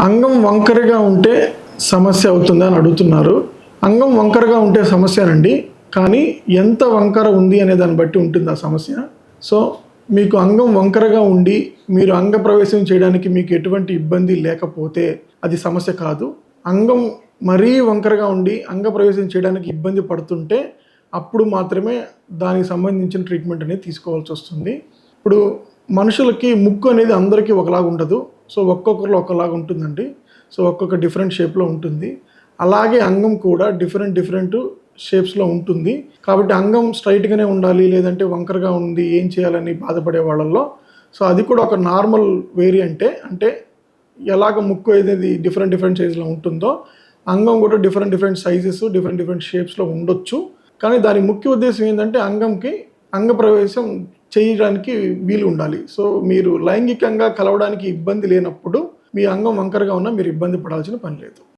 అంగం వంకరగా ఉంటే సమస్య అవుతుందా అని అడుగుతున్నారు. అంగం వంకరగా ఉంటే సమస్యేనండి. కానీ ఎంత వంకర ఉంది అనే దాన్ని బట్టి ఉంటుంది ఆ సమస్య. సో, మీకు అంగం వంకరగా ఉండి, మీరు అంగప్రవేశం చేయడానికి మీకు ఎటువంటి ఇబ్బంది లేకపోతే అది సమస్య కాదు. అంగం మరీ వంకరగా ఉండి అంగప్రవేశం చేయడానికి ఇబ్బంది పడుతుంటే అప్పుడు మాత్రమే దానికి సంబంధించిన ట్రీట్మెంట్ అనేది తీసుకోవాల్సొస్తుంది. ఇప్పుడు మనుషులకి ముక్కు అనేది అందరికీ ఒకలాగా ఉండదు. సో, ఒక్కొక్కరిలో ఒకలాగా ఉంటుందండి. సో, ఒక్కొక్క డిఫరెంట్ షేప్‌లో ఉంటుంది. అలాగే అంగం కూడా డిఫరెంట్ షేప్స్‌లో ఉంటుంది. కాబట్టి అంగం స్ట్రెయిట్‌గానే ఉండాలి, లేదంటే వంకరగా ఉంది, ఏం చేయాలని బాధపడే వాళ్ళలో సో, అది కూడా ఒక నార్మల్ వేరియంటే. అంటే ఎలాగ ముక్కు అనేది డిఫరెంట్ సైజ్‌లో ఉంటుందో, అంగం కూడా డిఫరెంట్ సైజెస్, డిఫరెంట్ షేప్స్‌లో ఉండొచ్చు. కానీ దాని ముఖ్య ఉద్దేశ్యం ఏందంటే అంగంకి అంగప్రవేశం చేయడానికి వీలు ఉండాలి. సో, మీరు లైంగికంగా కలవడానికి ఇబ్బంది లేనప్పుడు మీ అంగం వంకరగా ఉన్నా మీరు ఇబ్బంది పడాల్సిన పని లేదు.